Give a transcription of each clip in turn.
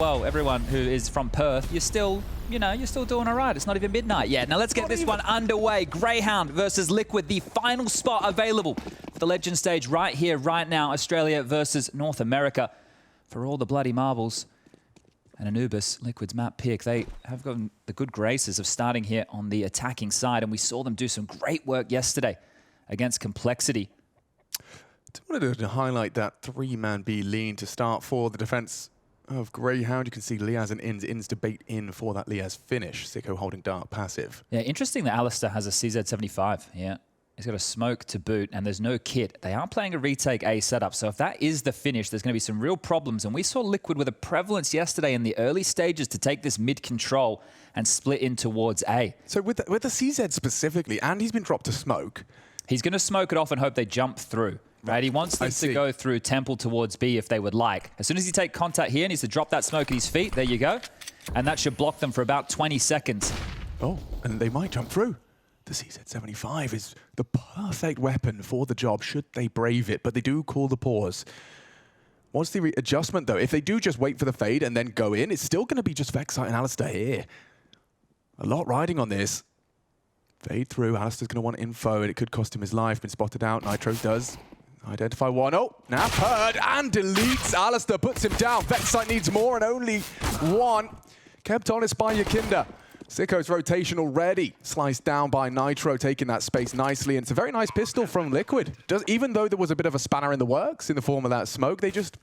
Well, everyone who is from Perth, you're still, you're still doing all right. It's not even midnight yet. Now let's get this one underway. Grayhound versus Liquid, the final spot available for the Legend stage right here, right now. Australia versus North America for all the bloody marbles. And Anubis, Liquid's map pick, they have gotten the good graces of starting here on the attacking side, and we saw them do some great work yesterday against Complexity. I wanted to highlight that three-man B lean to start for the defense of Grayhound. You can see Liazz and INS debate in for that Liazz finish. Sico holding dark passive. Yeah, interesting that Alistair has a CZ75 here. He's got a smoke to boot, and there's no kit. They are playing a retake A setup, so if that is the finish, there's going to be some real problems. And we saw Liquid with a prevalence yesterday in the early stages to take this mid control and split in towards A. So with the CZ specifically, and he's been dropped to smoke. He's going to smoke it off and hope they jump through. Right, he wants them to go through Temple towards B if they would like. As soon as he take contact here, he needs to drop that smoke at his feet. There you go. And that should block them for about 20 seconds. Oh, and they might jump through. The CZ75 is the perfect weapon for the job should they brave it, but they do call the pause. What's the adjustment, though? If they do just wait for the fade and then go in, it's still going to be just Vexite and Alistair here. A lot riding on this. Fade through. Alistair's going to want info, and it could cost him his life. Been spotted out. Nitro does. Identify one. Oh, Nap heard and deletes. Alistair puts him down. Vexite needs more and only one. Kept honest by Yekindar. Sico's rotation already sliced down by Nitro, taking that space nicely. And it's a very nice pistol from Liquid. Even though there was a bit of a spanner in the works in the form of that smoke, they just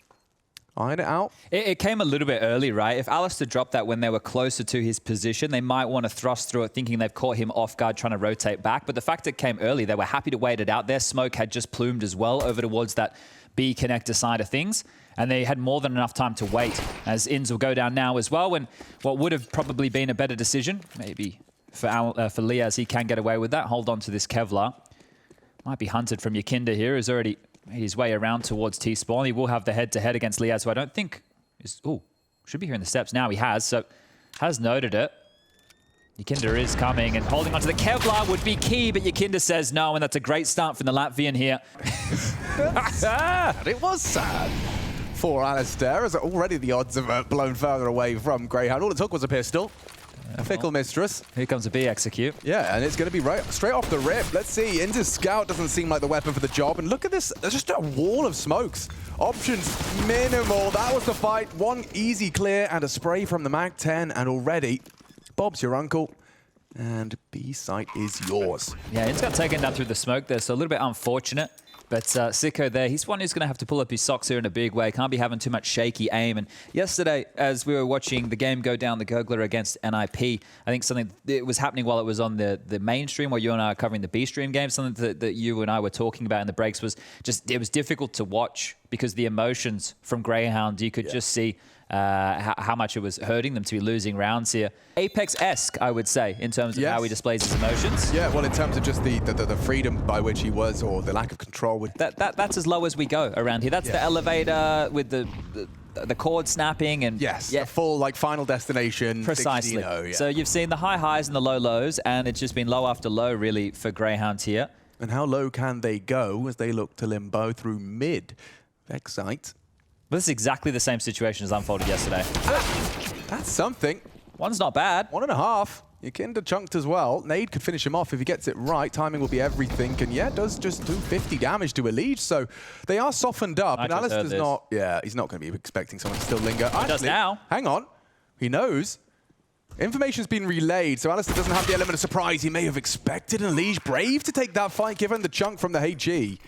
iron it out. It came a little bit early, right? If Alistair dropped that when they were closer to his position, they might want to thrust through it thinking they've caught him off guard trying to rotate back. But the fact it came early, they were happy to wait it out. Their smoke had just plumed as well over towards that B connector side of things. And they had more than enough time to wait, as INS will go down now as well. And what would have probably been a better decision, maybe for Liazz, he can get away with that. Hold on to this Kevlar. Might be hunted from Yekindar here, who's already made his way around towards T-spawn. He will have the head-to-head against Liazz, who I don't think is... Oh, should be here in the steps now. He has, so has noted it. Yekindar is coming, and holding onto the Kevlar would be key, but Yekindar says no, and that's a great start from the Latvian here. Sad. It was sad for Alistair, as already the odds have blown further away from Grayhound. All it took was a pistol. A fickle mistress. Here comes a B execute. Yeah, and it's going to be right straight off the rip. Let's see. INS' scout doesn't seem like the weapon for the job. And look at this. There's just a wall of smokes. Options minimal. That was the fight. One easy clear and a spray from the Mag-10. And already, Bob's your uncle. And B site is yours. Yeah, INS got taken down through the smoke there, so a little bit unfortunate. But Sico there, he's one who's going to have to pull up his socks here in a big way. Can't be having too much shaky aim. And yesterday, as we were watching the game go down, the Gurgler against NIP, I think something that was happening while it was on the mainstream, while you and I are covering the B-stream game, something that you and I were talking about in the breaks was just, it was difficult to watch because the emotions from Grayhound, you could just see how much it was hurting them to be losing rounds here. Apex-esque, I would say, in terms of how he displays his emotions. Yeah, well, in terms of just the freedom by which he was, or the lack of control. That's as low as we go around here. That's the elevator with the cord snapping and the full Final Destination. Precisely. 16-0, So you've seen the high highs and the low lows, and it's just been low after low, really, for Grayhound here. And how low can they go as they look to limbo through mid? Vexite. But this is exactly the same situation as unfolded yesterday. That's something. One's not bad. 1.5. Yekindar chunked as well. Nade could finish him off if he gets it right. Timing will be everything. And yeah, does just do 50 damage to Elige. So they are softened up. And Alistair's not, he's not going to be expecting someone to still linger. He does now. Hang on. He knows. Information's been relayed, so Alistair doesn't have the element of surprise he may have expected. And Elige brave to take that fight, given the chunk from the HG.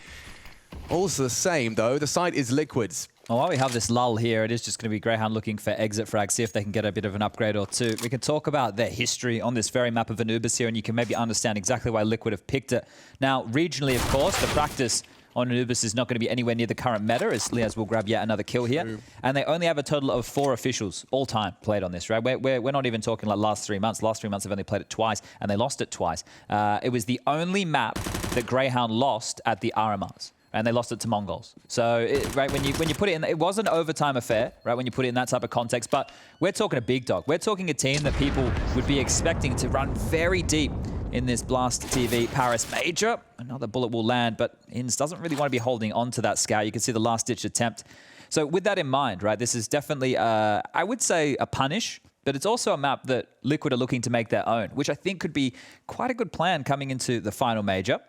Also the same, though. The site is Liquid's. Well, while we have this lull here, it is just going to be Grayhound looking for exit frags, see if they can get a bit of an upgrade or two. We can talk about their history on this very map of Anubis here, and you can maybe understand exactly why Liquid have picked it. Now, regionally, of course, the practice on Anubis is not going to be anywhere near the current meta, as Liazz will grab yet another kill here. And they only have a total of 4 officials all time played on this, right? We're not even talking like last 3 months. Last 3 months they've only played it twice, and they lost it twice. It was the only map that Grayhound lost at the RMRs. And they lost it to Mongols. So, right, when you put it in, it was an overtime affair, right, when you put it in that type of context, but we're talking a big dog. We're talking a team that people would be expecting to run very deep in this Blast TV Paris Major. Another bullet will land, but INS doesn't really want to be holding on to that scout. You can see the last-ditch attempt So with that in mind, right, this is definitely, I would say, a punish, but it's also a map that Liquid are looking to make their own, which I think could be quite a good plan coming into the final major.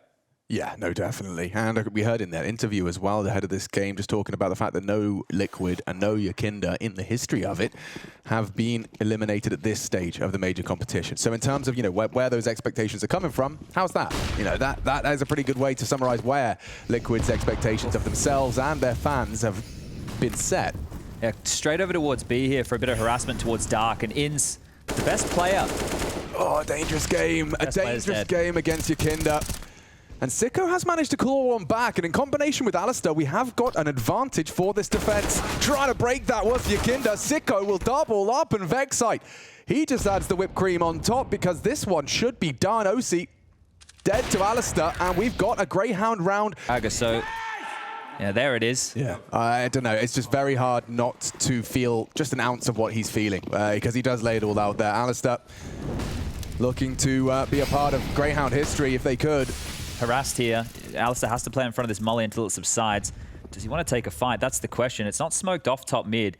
Yeah, no, definitely. And we heard in that interview as well, the head of this game, just talking about the fact that no Liquid and no Yekindar in the history of it have been eliminated at this stage of the major competition. So in terms of, you know, where those expectations are coming from, how's that? You know, that is a pretty good way to summarize where Liquid's expectations of themselves and their fans have been set. Yeah, straight over towards B here for a bit of harassment towards Dark, and INS, the best player. Oh, a dangerous game. A dangerous game against Yekindar. And sico has managed to claw one back, and in combination with Alistair, we have got an advantage for this defense. Trying to break that was Yekindar. sico will double up, and Vexite, he just adds the whipped cream on top because this one should be done. oSee dead to Alistair, and we've got a Grayhound round. So, yeah, there it is. Yeah, I don't know. It's just very hard not to feel just an ounce of what he's feeling because he does lay it all out there. Alistair looking to be a part of Grayhound history if they could. Harassed here. Alistair has to play in front of this molly until it subsides. Does he want to take a fight? That's the question. It's not smoked off top mid.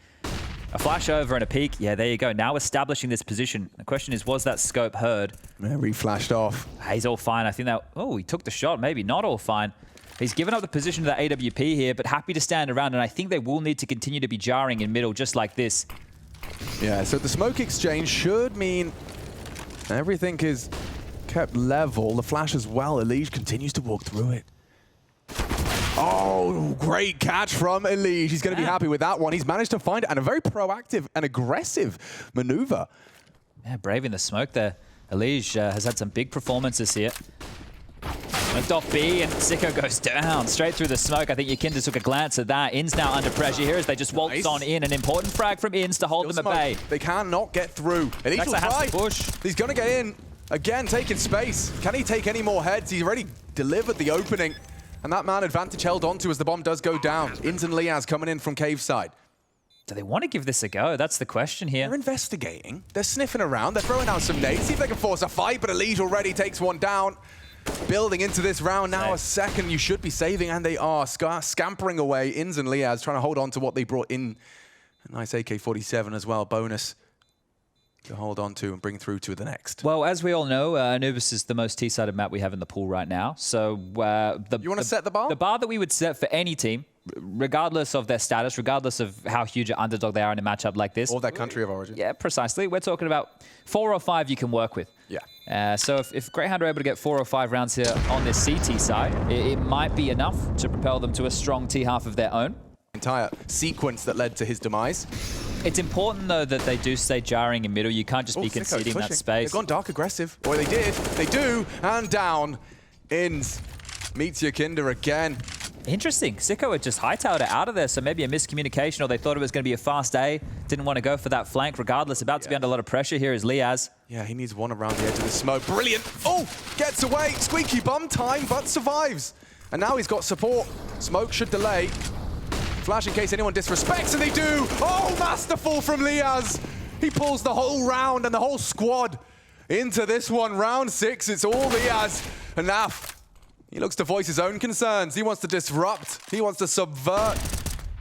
A flash over and a peek. Yeah, there you go. Now establishing this position. The question is, was that scope heard? Yeah, re-flashed off. He's all fine. I think that... Oh, he took the shot. Maybe not all fine. He's given up the position to that AWP here, but happy to stand around, and I think they will need to continue to be jarring in middle just like this. Yeah, so the smoke exchange should mean everything is kept level. The flash as well. Elige continues to walk through it. Oh, great catch from Elige. He's going to be happy with that one. He's managed to find it, and a very proactive and aggressive maneuver. Yeah, braving the smoke there. Elige has had some big performances here. Smoked off B, and sico goes down straight through the smoke. I think Yekindar took a glance at that. INS now under pressure here as they just waltz on in. An important frag from INS to hold them at bay. They cannot get through. Elige will has to push. He's going to get in. Again, taking space. Can he take any more heads? He's already delivered the opening. And that man advantage held onto as the bomb does go down. INS and Liazz coming in from cave side. Do they want to give this a go? That's the question here. They're investigating. They're sniffing around. They're throwing out some nades. See if they can force a fight, but Elige already takes one down. Building into this round now, a second you should be saving, and they are scampering away. INS and Liazz trying to hold on to what they brought in. A nice AK-47 as well, bonus to hold on to and bring through to the next. Well, as we all know, Anubis is the most T-sided map we have in the pool right now. So you want to set the bar? The bar that we would set for any team, regardless of their status, regardless of how huge an underdog they are in a matchup like this. Or their country of origin. Yeah, precisely. We're talking about 4 or 5 you can work with. Yeah. So if Grayhound are able to get 4 or 5 rounds here on this CT side, it might be enough to propel them to a strong T half of their own. Entire sequence that led to his demise. It's important, though, that they do stay jarring in middle. You can't just be conceding that space. They've gone dark aggressive. Or they did. They do. And down. INS meets Yekindar again. Interesting. sico had just hightailed it out of there, so maybe a miscommunication, or they thought it was going to be a fast A. Didn't want to go for that flank. Regardless, about to be under a lot of pressure here is Liazz. Yeah, he needs one around the edge of the smoke. Brilliant. Oh, gets away. Squeaky bum time, but survives. And now he's got support. Smoke should delay. Flash in case anyone disrespects, and they do. Oh, masterful from Liazz. He pulls the whole round and the whole squad into this one. Round 6, it's all Liazz. And now he looks to voice his own concerns. He wants to disrupt. He wants to subvert.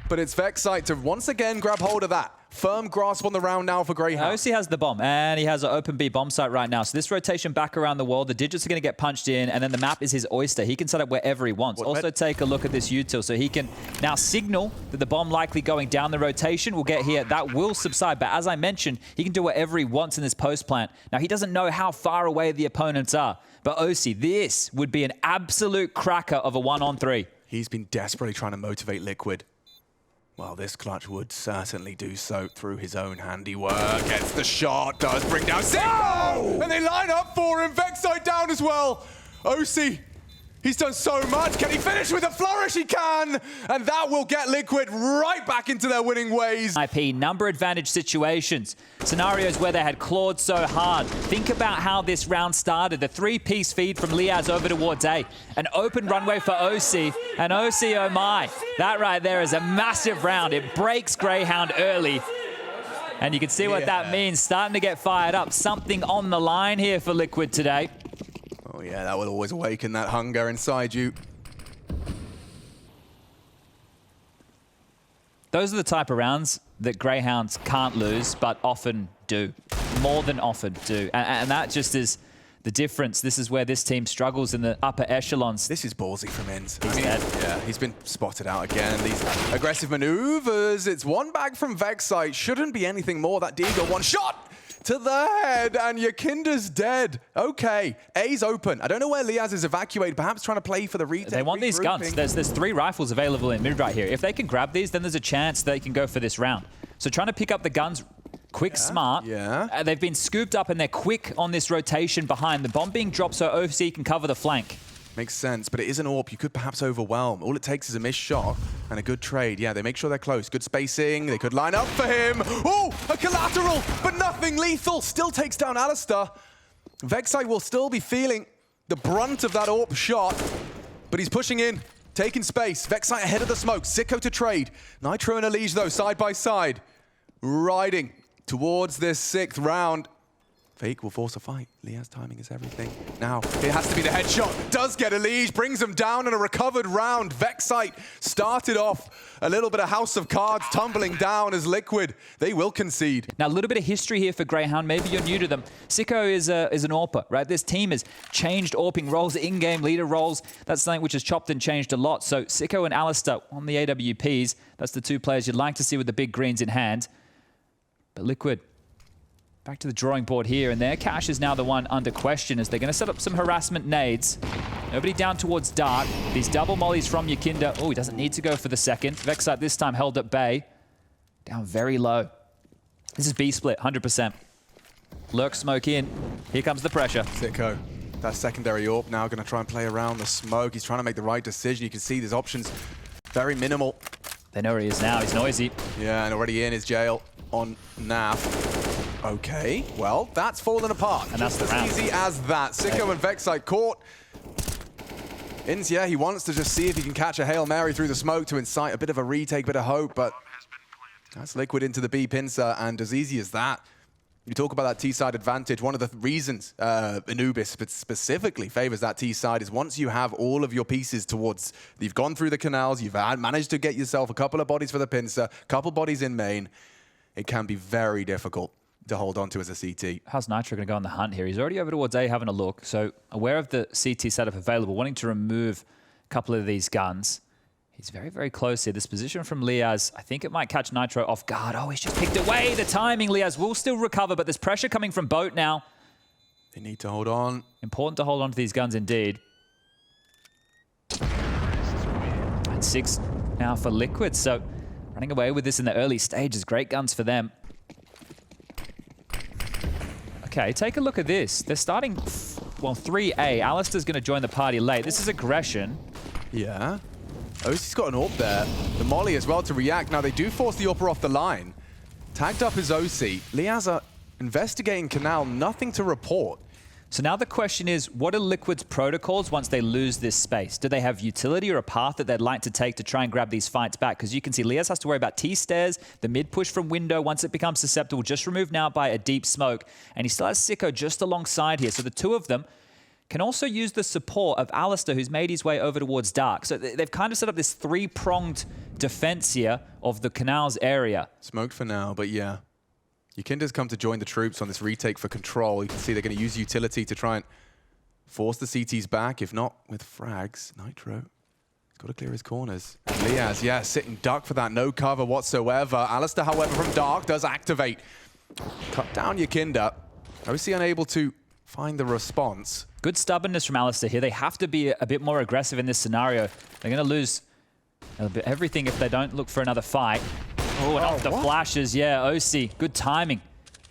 But it's Vexite to once again grab hold of that. Firm grasp on the round now for Grayhound. oSee has the bomb, and he has an open B bomb site right now. So this rotation back around the wall, the digits are going to get punched in, and then the map is his oyster. He can set up wherever he wants. Also take a look at this util, so he can now signal that the bomb likely going down the rotation will get here. That will subside, but as I mentioned, he can do whatever he wants in this post plant. Now, he doesn't know how far away the opponents are, but oSee, this would be an absolute cracker of a 1-on-3. He's been desperately trying to motivate Liquid. Well, this clutch would certainly do so through his own handiwork. Gets the shot, does bring down sico! Oh! And they line up for him. Vexite down as well. oSee, he's done so much. Can he finish with a flourish? He can! And that will get Liquid right back into their winning ways. IP, number advantage situations. Scenarios where they had clawed so hard. Think about how this round started. The 3-piece feed from Liazz over towards A. An open runway for oSee. And oSee, oh my. That right there is a massive round. It breaks Grayhound early. And you can see what that means. Starting to get fired up. Something on the line here for Liquid today. Oh yeah, that will always awaken that hunger inside you. Those are the type of rounds that Greyhounds can't lose, but often do. More than often do. And that just is the difference. This is where this team struggles in the upper echelons. This is ballsy from INS. He's dead. Yeah, he's been spotted out again. These aggressive maneuvers. It's one back from Vexite. Shouldn't be anything more. That Deagle, one shot to the head, and Yekindar's dead. Okay, A's open. I don't know where Liazz is evacuated, perhaps trying to play for the retake. They want these guns. There's 3 rifles available in mid right here. If they can grab these, then there's a chance they can go for this round. So trying to pick up the guns quick, smart. Yeah. They've been scooped up and they're quick on this rotation behind. The bomb being dropped so oSee can cover the flank. Makes sense, but it is an AWP. You could perhaps overwhelm. All it takes is a missed shot and a good trade. Yeah, they make sure they're close. Good spacing. They could line up for him. Oh, a collateral, but nothing lethal. Still takes down Alistair. Vexite will still be feeling the brunt of that AWP shot, but he's pushing in, taking space. Vexite ahead of the smoke. Sico to trade. Nitro and Elige, though, side by side. Riding towards this 6th round. Fake will force a fight. Liazz timing is everything. Now, it has to be the headshot. Does get Elige, brings him down in a recovered round. Vexite started off a little bit of House of Cards tumbling down as Liquid. They will concede. Now, a little bit of history here for Greyhound. Maybe you're new to them. Sico is an AWPer, right? This team has changed AWPing roles, in-game leader roles. That's something which has chopped and changed a lot. So Sico and Alistair on the AWPs, that's the 2 players you'd like to see with the big greens in hand. But Liquid, back to the drawing board here, and their cash is now the one under question as they're going to set up some harassment nades. Nobody down towards Dark. These double mollies from Yekindar. Oh, he doesn't need to go for the second. Vexite this time held at bay. Down very low. This is B-split, 100%. Lurk smoke in. Here comes the pressure. Sico, that secondary AWP now going to try and play around the smoke. He's trying to make the right decision. You can see his options very minimal. They know where he is now. He's noisy. Yeah, and already in his jail on NAF. Okay, well, that's fallen apart. And that's the as round. Easy as that. Sico and Vexite caught. INS, yeah, he wants to just see if he can catch a Hail Mary through the smoke to incite a bit of a retake, bit of hope, but that's Liquid into the B pincer, and as easy as that. You talk about that T-side advantage. One of the reasons Anubis specifically favors that T-side is once you have all of your pieces towards, you've gone through the canals, you've managed to get yourself a couple of bodies for the pincer, a couple bodies in main, it can be very difficult to hold on to as a CT. How's Nitro going to go on the hunt here? He's already over towards A having a look, so aware of the CT setup available, wanting to remove a couple of these guns. He's very, very close here. This position from Liazz, I think it might catch Nitro off guard. Oh, he's just picked away. The timing, Liazz will still recover, but there's pressure coming from Boat now. They need to hold on. Important to hold on to these guns indeed. And 6 now for Liquid, so running away with this in the early stages. Great guns for them. Okay, take a look at this. They're starting, well, 3A. Alistair's going to join the party late. This is aggression. Yeah. oSee's got an AWP there. The molly as well to react. Now, they do force the AWPer off the line. Tagged up is oSee. Liazz are investigating canal. Nothing to report. So now the question is, what are Liquid's protocols once they lose this space? Do they have utility or a path that they'd like to take to try and grab these fights back? Because you can see Liazz has to worry about T-stairs, the mid-push from window. Once it becomes susceptible, just removed now by a deep smoke. And he still has Sico just alongside here. So the 2 of them can also use the support of Alistair, who's made his way over towards Dark. So they've kind of set up this 3-pronged defense here of the canals area. Smoked for now, but yeah. Yekindar's come to join the troops on this retake for control. You can see they're going to use utility to try and force the CTs back, if not with frags. Nitro, he's got to clear his corners. And Liazz, yeah, sitting duck for that, no cover whatsoever. Alistair, however, from Dark does activate. Cut down Yekindar. oSee unable to find the response. Good stubbornness from Alistair here. They have to be a bit more aggressive in this scenario. They're going to lose everything if they don't look for another fight. Oh, and off the flashes. Yeah, oSee, good timing.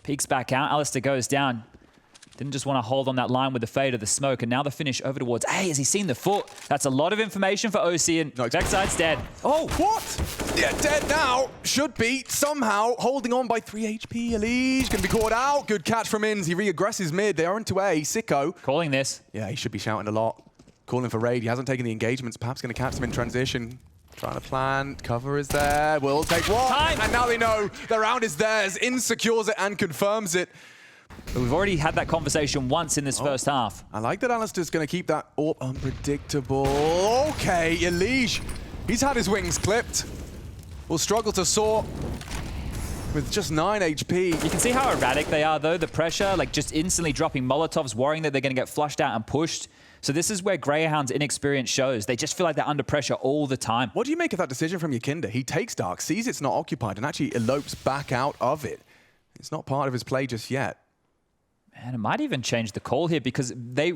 Peeks back out. Alistair goes down. Didn't just want to hold on that line with the fade of the smoke. And now the finish over towards A. Has he seen the foot? That's a lot of information for oSee. And Vexite's dead. Oh, what? Yeah, dead now. Should be somehow holding on by 3 HP. Elige can be caught out. Good catch from INS. He re-aggresses mid. They are into A. Sico. Calling this. Yeah, he should be shouting a lot. Calling for raid. He hasn't taken the engagements. Perhaps going to catch them in transition. Trying to plan, cover is there, will take one, Time. And now they know the round is theirs. INS secures it and confirms it. But we've already had that conversation once in this first half. I like that Alistair's going to keep that AWP unpredictable. Okay, Elige, he's had his wings clipped. will struggle to soar with just 9 HP. You can see how erratic they are, though. The pressure, like just instantly dropping Molotovs, worrying that they're going to get flushed out and pushed. So this is where Grayhound's inexperience shows. They just feel like they're under pressure all the time. What do you make of that decision from Yekindar? He takes Dark, sees it's not occupied, and actually elopes back out of it. It's not part of his play just yet. And it might even change the call here because they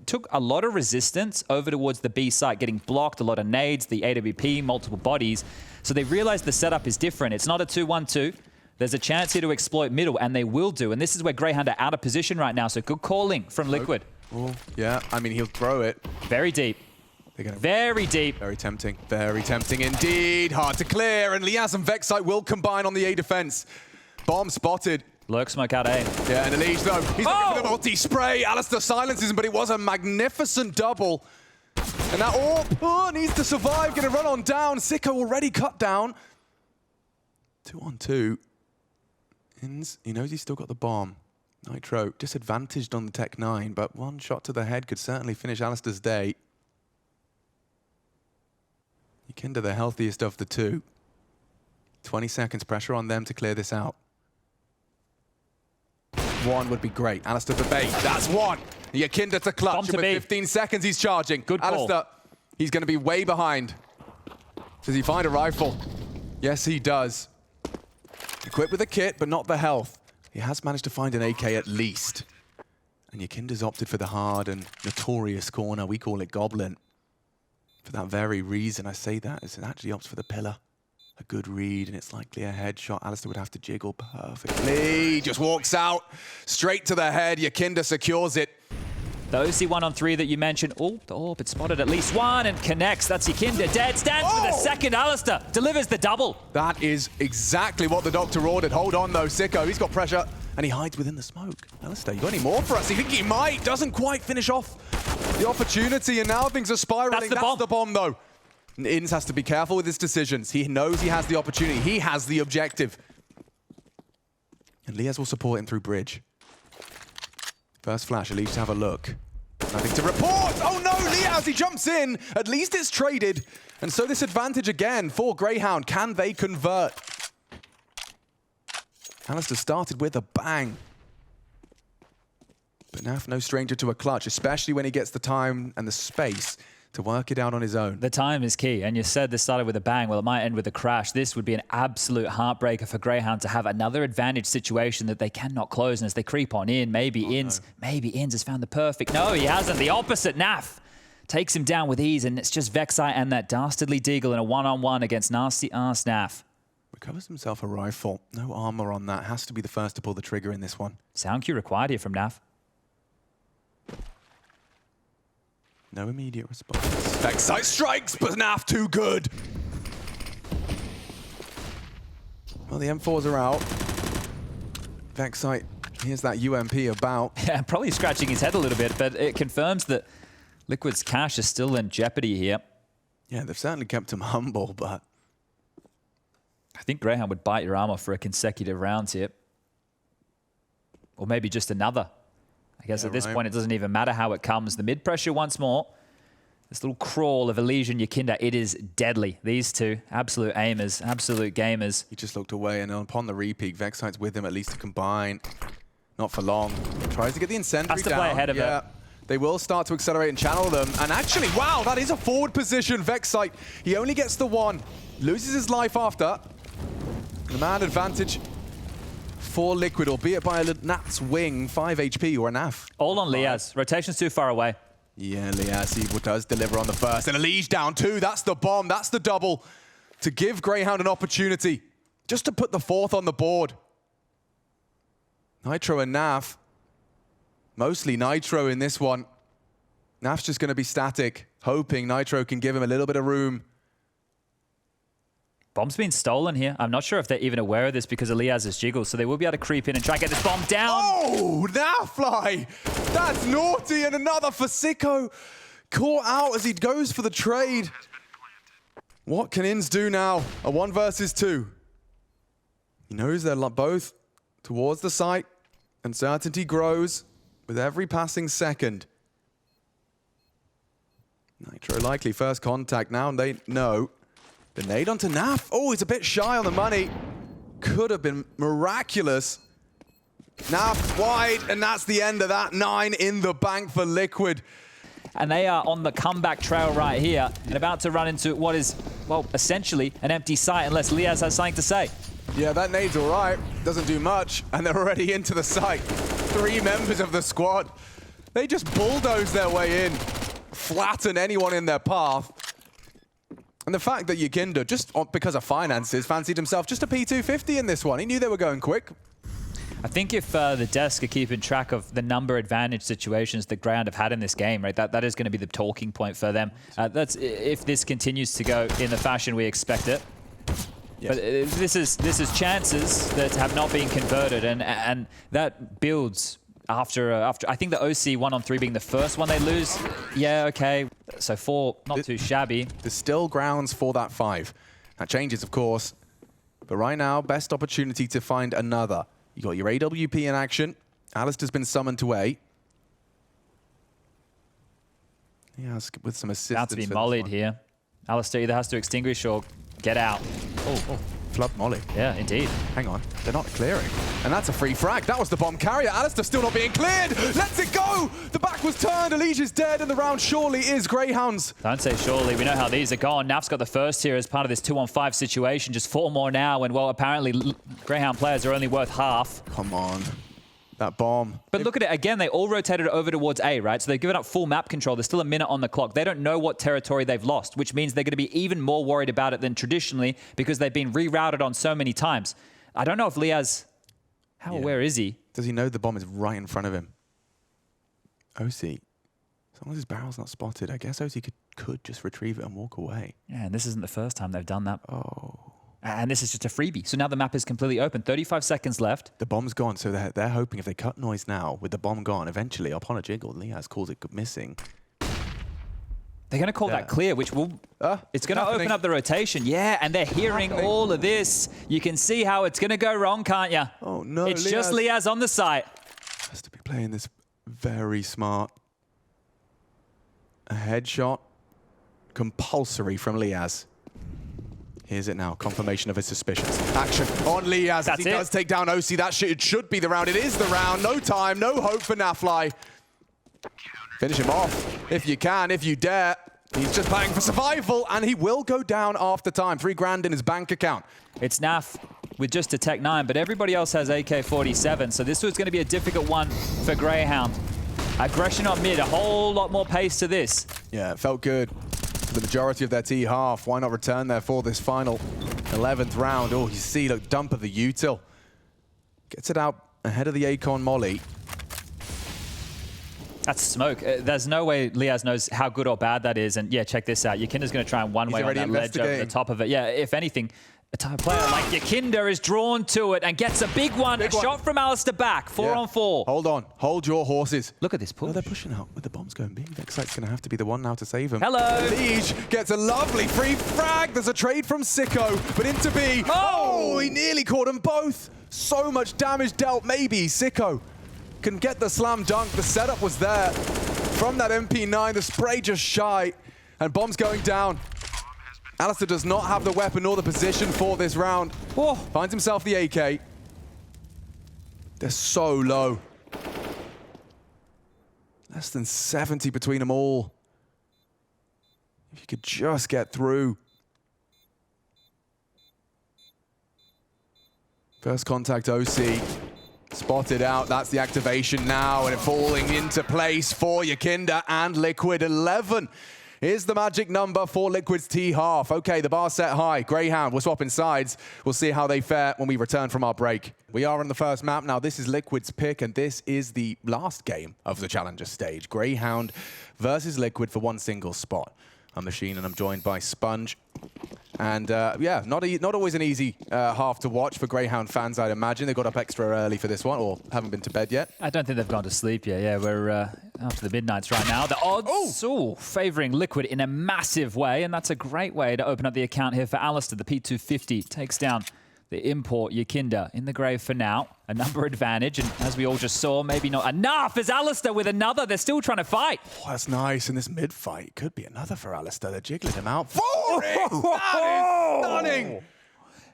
took a lot of resistance over towards the B site, getting blocked, a lot of nades, the AWP, multiple bodies. So they realized the setup is different. It's not a 2-1-2. There's a chance here to exploit middle, and they will do. And this is where Grayhound are out of position right now, so good calling from Liquid. Oh, yeah, I mean, he'll throw it. Very deep. Very deep. Very tempting. Very tempting indeed. Hard to clear, and Liazz and Vexite will combine on the A defense. Bomb spotted. Lurk smoke out A. Yeah, and Elige, though, he's looking for the multi-spray. Alistair silences him, but it was a magnificent double. And that AWP needs to survive, gonna run on down. sico already cut down. 2-on-2. INS, he knows he's still got the bomb. Nitro, disadvantaged on the Tech 9, but one shot to the head could certainly finish Alistair's day. Yekindar, the healthiest of the two. 20 seconds, pressure on them to clear this out. One would be great. Alistair the bait. That's one. Yekindar to clutch. And with 15 seconds, he's charging. Good call. Alistair, he's going to be way behind. Does he find a rifle? Yes, he does. Equipped with a kit, but not the health. He has managed to find an AK at least. And Yekindar's opted for the hard and notorious corner. We call it Goblin. For that very reason, I say that, is it actually opts for the pillar. A good read, and it's likely a headshot. Alistair would have to jiggle perfectly. Just walks out, straight to the head. Yekindar secures it. The oSee 1-on-3 that you mentioned. Oh, the AWP, it's spotted at least one and connects. That's Yekindar. Dead. Stands for the second. Alistair delivers the double. That is exactly what the doctor ordered. Hold on, though. sico, he's got pressure, and he hides within the smoke. Alistair, you got any more for us? You think he might? Doesn't quite finish off the opportunity, and now things are spiraling. That's the bomb, though. INS has to be careful with his decisions. He knows he has the opportunity. He has the objective. And Liazz will support him through bridge. First flash, Elige to have a look. Nothing to report! Oh no, Liazz, he jumps in! At least it's traded. And so this advantage again for Grayhound. Can they convert? Alistair started with a bang. But Naf, no stranger to a clutch, especially when he gets the time and the space to work it out on his own. The time is key, and you said this started with a bang. Well, it might end with a crash. This would be an absolute heartbreaker for Grayhound to have another advantage situation that they cannot close, and as they creep on in, maybe INS has found the perfect. No, he hasn't. The opposite, Naf takes him down with ease, and it's just Vexite and that dastardly Deagle in a one-on-one against nasty ass Naf. Recovers himself a rifle. No armor on that. Has to be the first to pull the trigger in this one. Sound cue required here from Naf. No immediate response. Vexite strikes, but Naf too good. Well, the M4s are out. Vexite, here's that UMP about. Yeah, probably scratching his head a little bit, but it confirms that Liquid's cash is still in jeopardy here. Yeah, they've certainly kept him humble, but I think Grayhound would bite your arm off for a consecutive rounds here. Or maybe just another. I guess at this point, it doesn't even matter how it comes. The mid-pressure once more. This little crawl of Elige and Yekindar, it is deadly. These two, absolute aimers, absolute gamers. He just looked away, and upon the repeat, Vexite's with him at least to combine. Not for long. Tries to get the incendiary Has to play ahead of it. They will start to accelerate and channel them. And actually, wow, that is a forward position. Vexite, he only gets the one. Loses his life after. The man advantage for Liquid, albeit by a gnat's wing, 5 HP or a NAF. All on Liazz. Rotation's too far away. Yeah, Liazz, he does deliver on the first. And Elige down too. That's the bomb. That's the double to give Grayhound an opportunity. Just to put the fourth on the board. Nitro and NAF. Mostly Nitro in this one. NAF's just going to be static, hoping Nitro can give him a little bit of room. Bomb's been stolen here. I'm not sure if they're even aware of this because of Liazz's jiggle, so they will be able to creep in and try and get this bomb down. Oh, Nafly! That's naughty, and another for sico. Caught out as he goes for the trade. What can INS do now? A 1 versus 2. He knows they're both towards the site. Uncertainty grows with every passing second. Nitro likely first contact now, and they know. The nade onto Naf. Oh, he's a bit shy on the money. Could have been miraculous. Naf wide, and that's the end of that. 9 in the bank for Liquid. And they are on the comeback trail right here and about to run into what is, well, essentially an empty site unless Liazz has something to say. Yeah, that nade's all right. Doesn't do much, and they're already into the site. 3 members of the squad. They just bulldoze their way in, flatten anyone in their path. And the fact that Yekindar, just because of finances, fancied himself just a P250 in this one. He knew they were going quick. I think if the desk are keeping track of the number advantage situations that Grayhound have had in this game, right, that is going to be the talking point for them. That's if this continues to go in the fashion we expect it. Yes. But this is chances that have not been converted, and that builds after I think the oSee 1-on-3 being the first one they lose. Yeah, okay. So 4, not too shabby. There's still grounds for that 5. That changes, of course. But right now, best opportunity to find another. You got your AWP in action. Alistair's been summoned to A. Yeah, with some assistance. About to be mollied here. Alistair either has to extinguish or get out. Oh. Flood molly. Yeah, indeed. Hang on, they're not clearing. And that's a free frag. That was the bomb carrier. Alistair still not being cleared. Let's it go! The back was turned. Elige is dead, and the round surely is Greyhound's. Don't say surely. We know how these are gone. Naf's got the first here as part of this 2-on-5 situation. Just 4 more now, and well, apparently Grayhound players are only worth half. Come on. That bomb. But look at it again, they all rotated over towards A, right? So they've given up full map control. There's still a minute on the clock. They don't know what territory they've lost, which means they're going to be even more worried about it than traditionally because they've been rerouted on so many times. I don't know if Liazz, how aware is he? Does he know the bomb is right in front of him? oSee, as long as his barrel's not spotted, I guess oSee could just retrieve it and walk away. Yeah, and this isn't the first time they've done that. Oh. And this is just a freebie. So now the map is completely open. 35 seconds left. The bomb's gone, so they're hoping if they cut noise now, with the bomb gone, eventually, upon a jiggle, Liazz calls it missing. They're going to call that clear, which will... it's going to open up the rotation. Yeah, and they're hearing all of this. You can see how it's going to go wrong, can't you? Oh, no, it's just Liazz on the site. Has to be playing this very smart. A headshot. Compulsory from Liazz. Here's it now. Confirmation of his suspicions. Action on Liazz as he does take down oSee. That should be the round. It is the round. No time, no hope for Nafly. Finish him off if you can, if you dare. He's just playing for survival, and he will go down after time. 3 grand in his bank account. It's Naf with just a Tech 9, but everybody else has AK-47, so this was going to be a difficult one for Grayhound. Aggression on mid, a whole lot more pace to this. Yeah, it felt good. The majority of their T half. Why not return there for this final 11th round? Oh, you see, look, dump of the util. Gets it out ahead of the Akon molly. That's smoke. There's no way Liazz knows how good or bad that is. And yeah, check this out. Yekindar's going to try and one-way on that ledge over the top of it. Yeah, if anything, a player like Yekindar is drawn to it and gets a big one. A shot from Alistair back. 4-on-4. Hold on. Hold your horses. Look at this push. Oh, they're pushing out with the bombs going big. Vexite's going to have to be the one now to save him. Hello. Elige gets a lovely free frag. There's a trade from Sico, but into B. Oh, he nearly caught them both. So much damage dealt. Maybe Sico can get the slam dunk. The setup was there from that MP9. The spray just shy, and bombs going down. Alistair does not have the weapon nor the position for this round. Whoa. Finds himself the AK. They're so low. Less than 70 between them all. If you could just get through. First contact oSee. Spotted out. That's the activation now, and it falling into place for Yekindar and Liquid. 11 is the magic number for Liquid's T half. Okay, the bar set high. Grayhound, we're swapping sides. We'll see how they fare when we return from our break. We are on the first map now. This is Liquid's pick, and this is the last game of the Challenger stage. Grayhound versus Liquid for one single spot. I'm Machine, and I'm joined by Sponge. And yeah, not always an easy half to watch for Grayhound fans, I'd imagine. They got up extra early for this one, or haven't been to bed yet. I don't think they've gone to sleep yet. Yeah, we're after the midnights right now. The odds favouring Liquid in a massive way, and that's a great way to open up the account here for Alistair. The P250 takes down The import, Yekindar, in the grave for now. A number advantage, and as we all just saw, maybe not enough. As Alistair with another, they're still trying to fight. Oh, that's nice. In this mid-fight, could be another for Alistair. They're jiggling him out. That is stunning.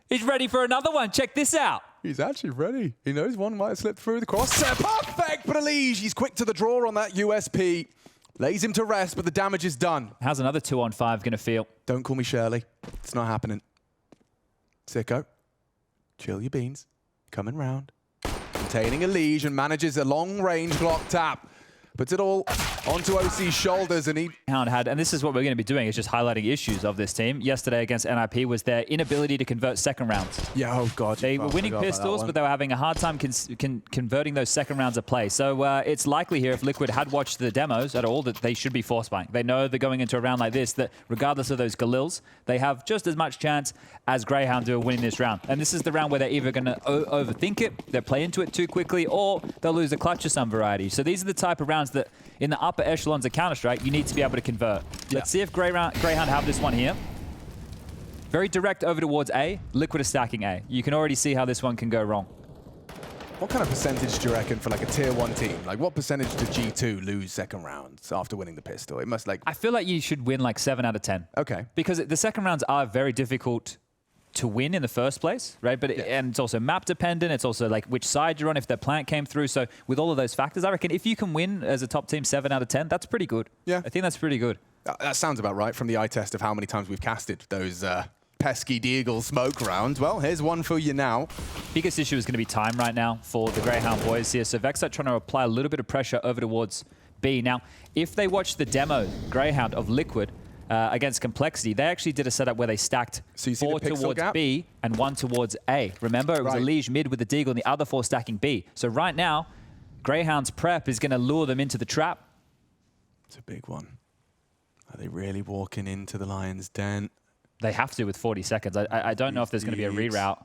He's ready for another one. Check this out. He's actually ready. He knows one might have slipped through the crosshair. Perfect, but Elige, he's quick to the draw on that USP. Lays him to rest, but the damage is done. How's another 2-on-5 going to feel? Don't call me Shirley. It's not happening. Sico. Chill your beans. Coming round. Containing Elige and manages a long-range Glock tap. Puts it all onto oSee's shoulders, and he... And this is what we're going to be doing, is just highlighting issues of this team. Yesterday against NIP was their inability to convert second rounds. Yeah, oh God. They were winning pistols, but they were having a hard time converting those second rounds of play. So it's likely here, if Liquid had watched the demos at all, that they should be force buying. They know they're going into a round like this, that regardless of those Galils, they have just as much chance as Grayhound do of winning this round. And this is the round where they're either going to overthink it, they play into it too quickly, or they'll lose the clutch of some variety. So these are the type of rounds that in the upper echelons of Counter-Strike, you need to be able to convert. Yeah. Let's see if Grayhound have this one here. Very direct over towards A. Liquid is stacking A. You can already see how this one can go wrong. What kind of percentage do you reckon for like a tier 1 team? Like what percentage did G2 lose second rounds after winning the pistol? It must like... I feel like you should win like 7 out of 10. Okay. Because the second rounds are very difficult to win in the first place, right? But and it's also map dependent. It's also like which side you're on, if their plant came through. So with all of those factors, I reckon if you can win as a top team 7 out of 10, that's pretty good. Yeah. I think that's pretty good. That sounds about right from the eye test of how many times we've casted those pesky Deagle smoke rounds. Well, here's one for you now. Biggest issue is going to be time right now for the Grayhound boys here. So Vexite trying to apply a little bit of pressure over towards B. Now, if they watch the demo, Grayhound of Liquid, against Complexity, they actually did a setup where they stacked 4 towards B and 1 towards A. Remember, it was Elige mid with the Deagle and the other 4 stacking B. So right now, Grayhound's prep is going to lure them into the trap. It's a big one. Are they really walking into the Lion's Den? They have to with 40 seconds. I don't know if there's going to be a reroute.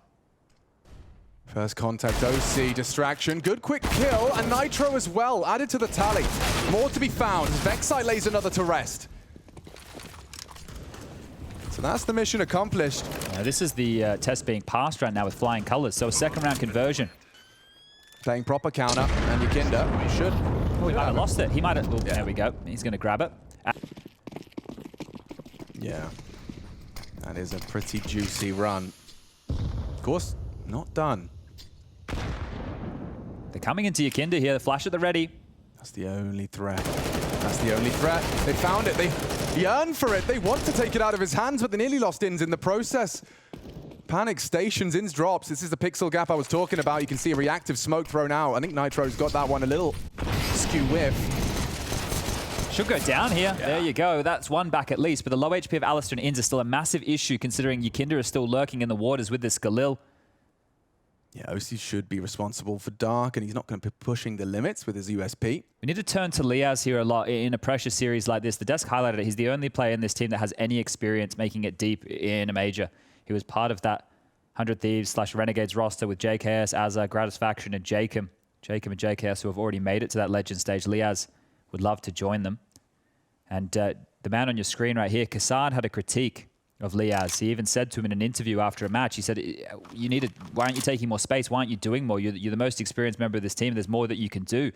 First contact, oSee, distraction, good quick kill, and Nitro as well, added to the tally. More to be found. Vexite lays another to rest. So that's the mission accomplished. This is the test being passed right now with flying colors. So a second round conversion. Playing proper counter, and Yekindar should. Oh, he might have lost it. He might have. Oh, yeah. There we go. He's going to grab it. Yeah. That is a pretty juicy run. Of course, not done. They're coming into Yekindar here. The flash at the ready. That's the only threat. That's the only threat. They found it. They yearn for it. They want to take it out of his hands, but they nearly lost INS in the process. Panic stations, INS drops. This is the pixel gap I was talking about. You can see a reactive smoke thrown out. I think Nitro's got that one a little skew whiff. Should go down here. Yeah. There you go. That's one back at least. But the low HP of Alistair and INS is still a massive issue considering Yekindar is still lurking in the waters with this Galil. Yeah, oSee should be responsible for Dark, and he's not going to be pushing the limits with his USP. We need to turn to Liazz here a lot in a pressure series like this. The desk highlighted it. He's the only player in this team that has any experience making it deep in a major. He was part of that 100 Thieves / Renegades roster with JKS, Azza, Gratisfaction, and Jacob. Jacob and JKS who have already made it to that legend stage. Liazz would love to join them. And the man on your screen right here, Kassan, had a critique of Liazz. He even said to him in an interview after a match, he said, "You need to, why aren't you taking more space? Why aren't you doing more? You're the most experienced member of this team. There's more that you can do."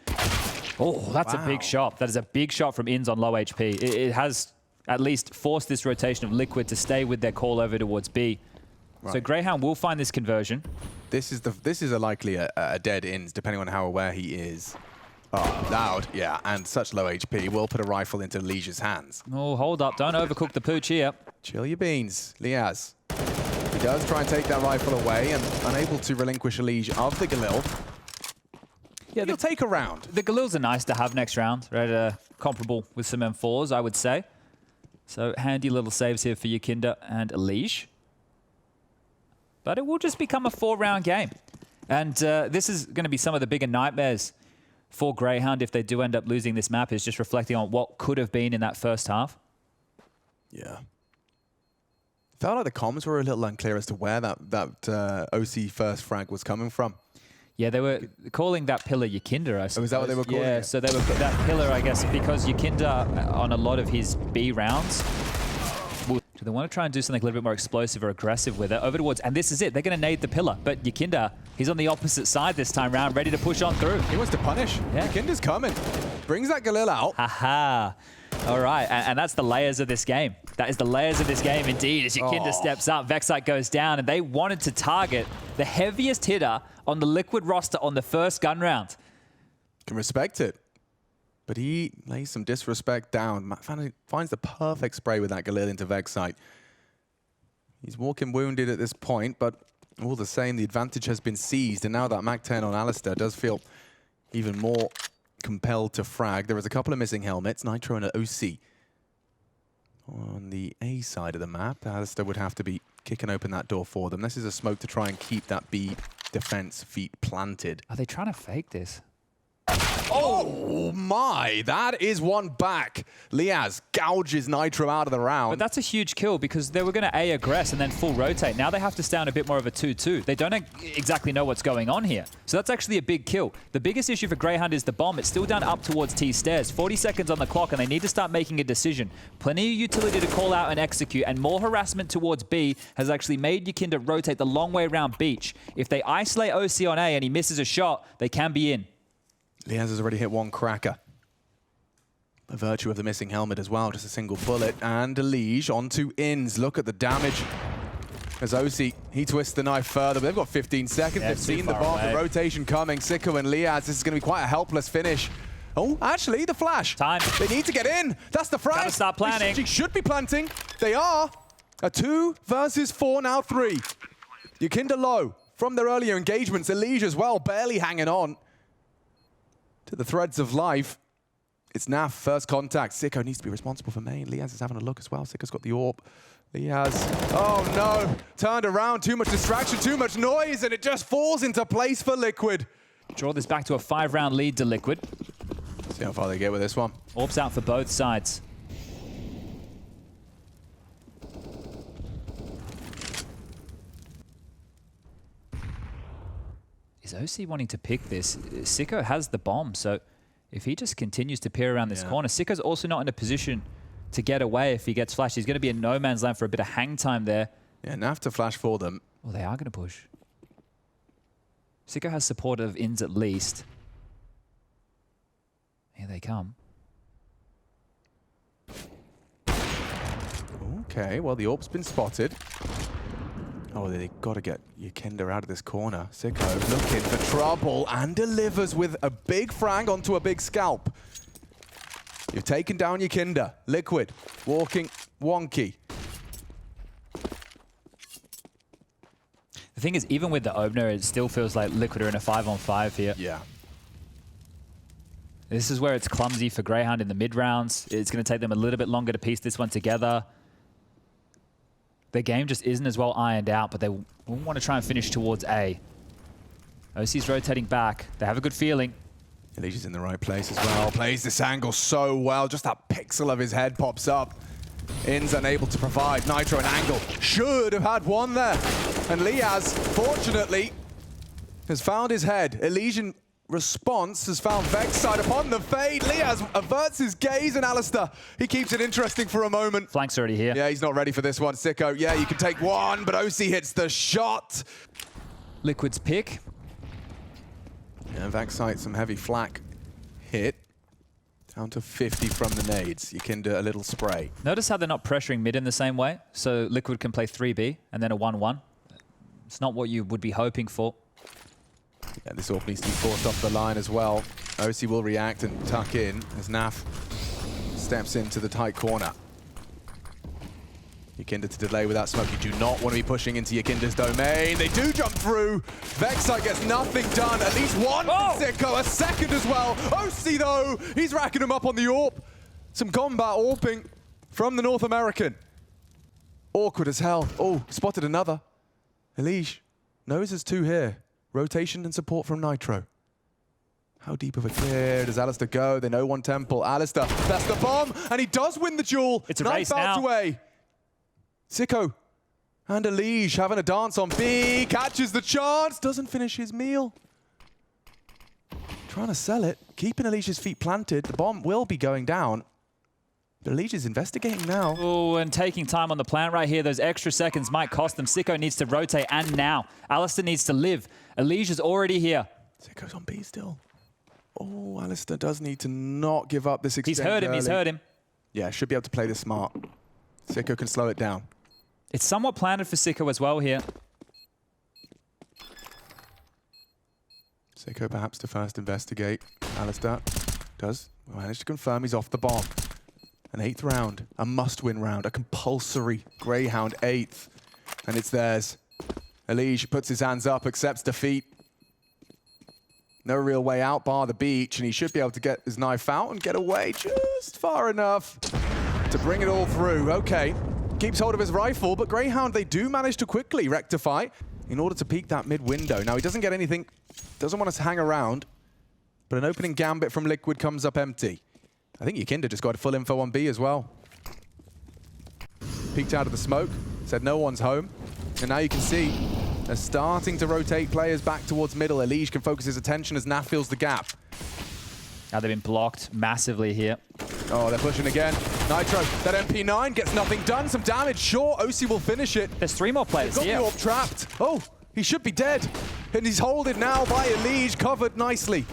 Oh, that's a big shot. That is a big shot from INS on low HP. It has at least forced this rotation of Liquid to stay with their call over towards B. Right. So Grayhound will find this conversion. This is a likely a dead INS, depending on how aware he is. Oh, loud, yeah, and such low HP. Will put a rifle into Elige's hands. Oh, hold up. Don't overcook the pooch here. Chill your beans, Liazz. He does try and take that rifle away and unable to relinquish Elige of the Galil. Yeah, he'll take a round. The Galils are nice to have next round, right? Comparable with some M4s, I would say. So handy little saves here for Yekindar and Elige. But it will just become a 4-round game. And this is going to be some of the bigger nightmares for Grayhound if they do end up losing this map, is just reflecting on what could have been in that first half. Yeah. Felt like the comms were a little unclear as to where that oSee first frag was coming from. Yeah, they were calling that pillar Yekindar, I suppose. Oh, is that what they were calling it? So they were that pillar, I guess, because Yekindar on a lot of his B rounds. Do they want to try and do something a little bit more explosive or aggressive with it? Over towards, and this is it. They're going to nade the pillar. But Yekindar, he's on the opposite side this time round, ready to push on through. He wants to punish. Yeah. Yekindar's coming. Brings that Galil out. Haha. All right, and that's the layers of this game. That is the layers of this game indeed. As Yekindar steps up, Vexite goes down, and they wanted to target the heaviest hitter on the Liquid roster on the first gun round. Can respect it. But he lays some disrespect down. Finds the perfect spray with that Galil into Vexite. He's walking wounded at this point, but all the same, the advantage has been seized. And now that MAC-10 on Alistair does feel even more compelled to frag. There is a couple of missing helmets, Nitro and an oSee. On the A side of the map, Alistair would have to be kicking open that door for them. This is a smoke to try and keep that B defense feet planted. Are they trying to fake this? Oh my, that is one back. Liazz gouges Nitro out of the round. But that's a huge kill because they were going to A aggress and then full rotate. Now they have to stay on a bit more of a 2-2. They don't exactly know what's going on here. So that's actually a big kill. The biggest issue for Grayhound is the bomb. It's still down up towards T stairs. 40 seconds on the clock and they need to start making a decision. Plenty of utility to call out and execute, and more harassment towards B has actually made Yekindar rotate the long way around beach. If they isolate oSee on A and he misses a shot, they can be in. Liazz has already hit one cracker. By virtue of the missing helmet as well, just a single bullet. And Elige onto INS. Look at the damage. As oSee, he twists the knife further, but they've got 15 seconds. Yeah, they've seen the bomb, the rotation coming. sico and Liazz, this is going to be quite a helpless finish. Oh, actually, the flash. Time. They need to get in. That's the frag. Gotta start planning. They should be planting. They are. A 2 versus 4, now 3. Yekindar low from their earlier engagements. Elige as well, barely hanging on to the threads of life. It's NAF, first contact. sico needs to be responsible for main. Liazz is having a look as well. sico's got the AWP. Liazz, oh no, turned around, too much distraction, too much noise, and it just falls into place for Liquid. Draw this back to a 5-round lead to Liquid. See how far they get with this one. AWP's out for both sides. Is oSee wanting to pick this? sico has the bomb, so if he just continues to peer around this corner, sico's also not in a position to get away if he gets flashed. He's going to be in no man's land for a bit of hang time there. Yeah, NAF to flash for them. Well, they are going to push. sico has support of INS at least. Here they come. Okay, well, the AWP's been spotted. Oh, they've got to get Yekindar out of this corner. sico looking for trouble and delivers with a big frag onto a big scalp. You've taken down Yekindar. Liquid walking wonky. The thing is, even with the opener, it still feels like Liquid are in a 5-on-5 here. Yeah. This is where it's clumsy for Grayhound in the mid-rounds. It's going to take them a little bit longer to piece this one together. Their game just isn't as well ironed out, but they want to try and finish towards A. oSee's rotating back. They have a good feeling. Elige's in the right place as well. Plays this angle so well. Just that pixel of his head pops up. INS unable to provide. Nitro an angle. Should have had one there. And Liazz, fortunately, has found his head. Elysian response has found Vexite upon the fade. Liazz averts his gaze, and Alistair, he keeps it interesting for a moment. Flank's already here. Yeah, he's not ready for this one. sico, yeah, you can take one, but oSee hits the shot. Liquid's pick. Yeah, Vexite, some heavy flak hit. Down to 50 from the nades. Yekindar, a little spray. Notice how they're not pressuring mid in the same way. So Liquid can play 3B and then a 1-1. It's not what you would be hoping for. Yeah, this AWP needs to be forced off the line as well. oSee will react and tuck in as NAF steps into the tight corner. Yekindar to delay with that smoke. You do not want to be pushing into Yekindar's domain. They do jump through. Vexite gets nothing done. At least one from sico, a second as well. oSee though, he's racking him up on the AWP. Some combat AWPing from the North American. Awkward as hell. Oh, spotted another. Elige knows there's 2 here. Rotation and support from Nitro. How deep of a clear does Alistair go? They know one temple. Alistair, that's the bomb, and he does win the duel. It's a race now. Away. sico and Elige having a dance on B. Catches the chance, doesn't finish his meal. Trying to sell it, keeping Elige's feet planted. The bomb will be going down. But Elige is investigating now. Oh, and taking time on the plant right here. Those extra seconds might cost them. Sico needs to rotate, and now. Alistair needs to live. Elige is already here. Sico's on B still. Oh, Alistair does need to not give up this exchange. He's heard him, he's heard him. Yeah, should be able to play this smart. Sico can slow it down. It's somewhat planted for Sico as well here. Sico perhaps to first investigate. Alistair does manage to confirm he's off the bomb. An 8th round, a must-win round, a compulsory Grayhound 8th. And it's theirs. Elige puts his hands up, accepts defeat. No real way out bar the beach, and he should be able to get his knife out and get away just far enough to bring it all through. Okay, keeps hold of his rifle, but Grayhound, they do manage to quickly rectify in order to peek that mid-window. Now, he doesn't get anything, doesn't want us to hang around, but an opening gambit from Liquid comes up empty. I think Yekindar just got full info on B as well. Peeked out of the smoke, said no one's home, and now you can see they're starting to rotate players back towards middle. Elige can focus his attention as Naf fills the gap. Now they've been blocked massively here. Oh, they're pushing again. Nitro, that MP9 gets nothing done. Some damage, sure, oSee will finish it. There's 3 more players Got here. the orb trapped. Oh, he should be dead. And he's holded now by Elige, covered nicely.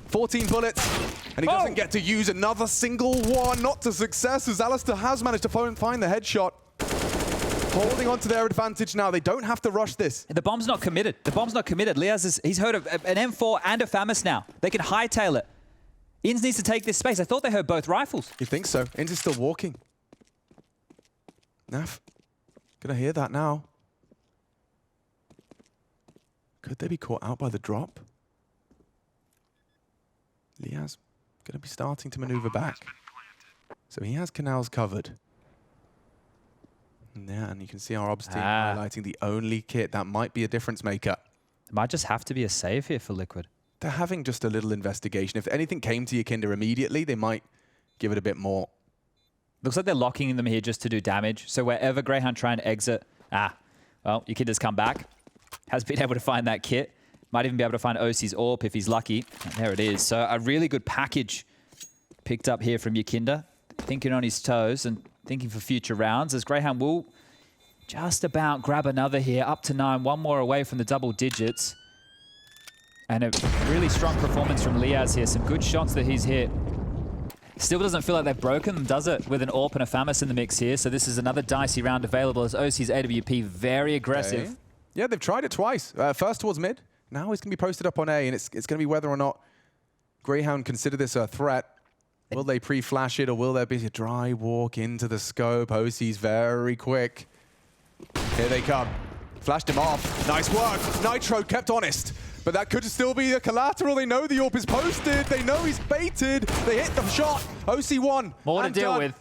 14 bullets, and he doesn't get to use another single one. Not to success, as Alistair has managed to find the headshot. Holding on to their advantage now. They don't have to rush this. The bomb's not committed. The bomb's not committed. Liazz he's heard of an M4 and a FAMAS now. They can hightail it. INS needs to take this space. I thought they heard both rifles. You think so? INS is still walking. Naf, gonna hear that now. Could they be caught out by the drop? Liazz gonna be starting to maneuver back. So he has canals covered. Yeah, and you can see our ops team highlighting the only kit that might be a difference maker. It might just have to be a save here for Liquid. They're having just a little investigation. If anything came to Yekindar immediately, they might give it a bit more. Looks like they're locking them here just to do damage. So wherever Grayhound try and exit, well, Yekindar's come back. Has been able to find that kit. Might even be able to find oSee's AWP if he's lucky. And there it is. So a really good package picked up here from Yekindar. Thinking on his toes and thinking for future rounds, as Grayhound will just about grab another here, up to 9, 1 more away from the double digits. And a really strong performance from Liazz here. Some good shots that he's hit. Still doesn't feel like they've broken them, does it? With an AWP and a FAMAS in the mix here. So this is another dicey round available as oSee's AWP very aggressive. Okay. Yeah, they've tried it twice. First towards mid. Now he's going to be posted up on A, and it's going to be whether or not Grayhound consider this a threat. Will they pre-flash it, or will there be a dry walk into the scope? oSee's very quick. Here they come. Flashed him off. Nice work. Nitro kept honest. But that could still be the collateral. They know the AWP is posted. They know he's baited. They hit the shot. oSee won. More to deal with.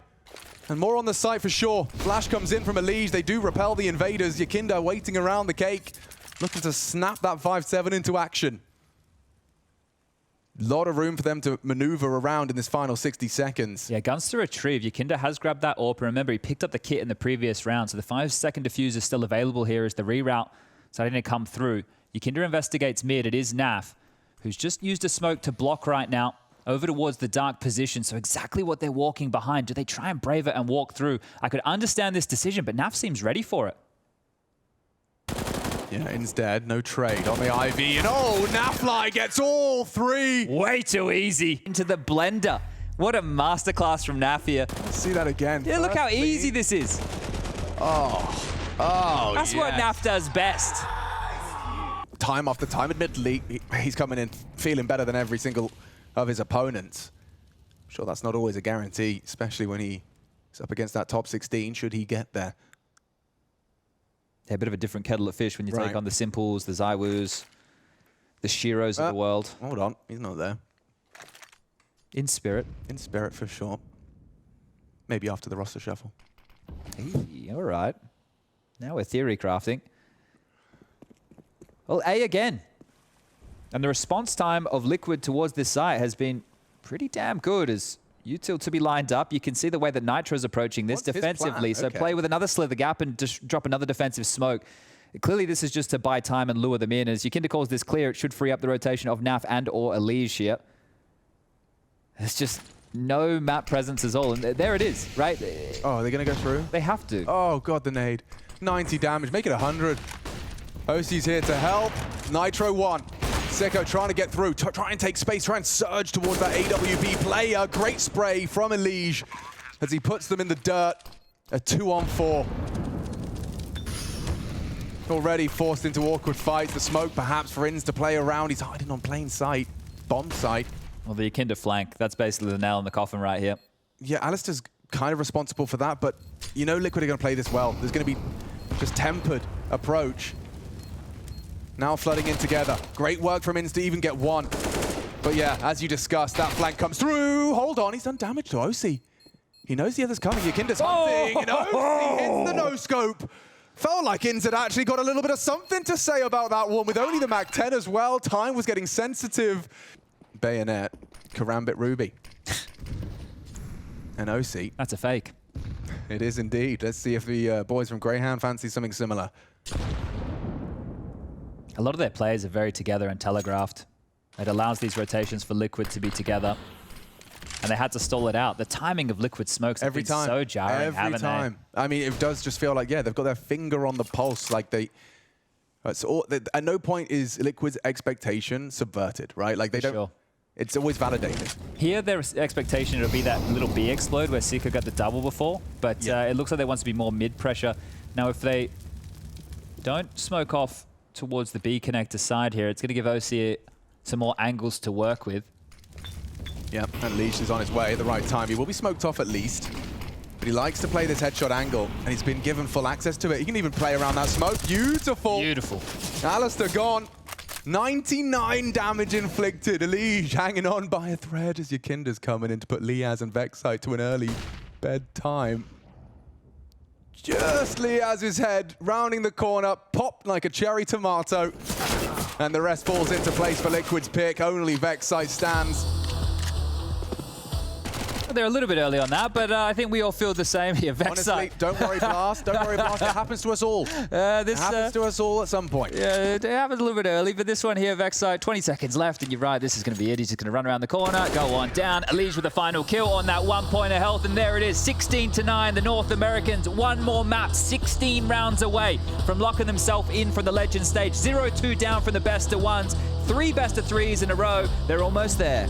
And more on the site for sure. Flash comes in from Elige. They do repel the invaders. Yekindar waiting around the cake. Looking to snap that 5-7 into action. Lot of room for them to maneuver around in this final 60 seconds. Yeah, guns to retrieve. Yekindar has grabbed that AWP. Remember, he picked up the kit in the previous round, so the 5-second diffuser is still available here as the reroute starting to come through. Yekindar investigates mid. It is Naf, who's just used a smoke to block right now over towards the dark position. So exactly what they're walking behind. Do they try and brave it and walk through? I could understand this decision, but Naf seems ready for it. Yeah, instead, no trade on the IV, and oh, Nafly gets all 3. Way too easy. Into the blender. What a masterclass from Naf here. Let's see that again. Yeah, look how easy this is. That's what Naf does best. Time after time, admittedly, he's coming in feeling better than every single of his opponents. I'm sure that's not always a guarantee, especially when he's up against that top 16, should he get there. Yeah, a bit of a different kettle of fish when you take on the Simples, the Zywus, the Shiros of the world. Hold on, he's not there. In spirit. In spirit, for sure. Maybe after the roster shuffle. Hey, all right. Now we're theory crafting. Well, A again. And the response time of Liquid towards this site has been pretty damn good as util to be lined up. You can see the way that Nitro's approaching this defensively. So play with another slither gap and just drop another defensive smoke. Clearly, this is just to buy time and lure them in. As Yekindar calls this clear, it should free up the rotation of Naf and or Elige here. It's just no map presence at all. And there it is, right? Oh, are they going to go through? They have to. Oh, God, the nade. 90 damage. Make it 100. oSee's here to help. Nitro 1. sico trying to get through. Try and take space. Try and surge towards that AWP player. Great spray from Elige as he puts them in the dirt. A 2-on-4. Already forced into awkward fights. The smoke perhaps for INS to play around. He's hiding on plain sight. Bomb site. Well, the Yekindar flank, that's basically the nail in the coffin right here. Yeah, Alistair's kind of responsible for that, but you know Liquid are going to play this well. There's going to be just tempered approach. Now flooding in together. Great work from INS to even get one. But yeah, as you discussed, that flank comes through. Hold on, he's done damage to oSee. He knows the other's coming. Yekindar's hunting, and oSee hits the no-scope. Felt like INS had actually got a little bit of something to say about that one with only the Mac 10 as well. Time was getting sensitive. Bayonet, Karambit Ruby. And oSee. That's a fake. It is indeed. Let's see if the boys from Grayhound fancy something similar. A lot of their players are very together and telegraphed. It allows these rotations for Liquid to be together. And they had to stall it out. The timing of Liquid smokes has been so jarring, haven't they? Every time. I mean, it does just feel like, yeah, they've got their finger on the pulse. Like they... at no point is Liquid's expectation subverted, right? Like they don't... Sure. It's always validated. Here, their expectation will be that little B explode where sico got the double before, but it looks like they want to be more mid-pressure. Now, if they don't smoke off towards the B connector side here, it's going to give oSee some more angles to work with. Yep, and Elige is on his way at the right time. He will be smoked off at least, but he likes to play this headshot angle, and he's been given full access to it. He can even play around that smoke. Beautiful. Beautiful. Alistair gone. 99 damage inflicted. Elige hanging on by a thread as Yekindar's coming in to put Liazz and Vexite to an early bedtime. Just Liazz's head rounding the corner, popped like a cherry tomato. And the rest falls into place for Liquid's pick. Only Vexite stands. They're a little bit early on that, but I think we all feel the same here. Vexite. Honestly, don't worry, Blast. Don't worry, Blast. It happens to us all. It happens to us all at some point. Yeah, it happens a little bit early, but this one here, Vexite, 20 seconds left, and you're right, this is going to be it. He's just going to run around the corner, go on down. Elige with the final kill on that 1 point of health, and there it is, 16-9. The North Americans, one more map, 16 rounds away from locking themselves in from the Legend stage. 0-2 down from the best of ones, 3 best of threes in a row. They're almost there.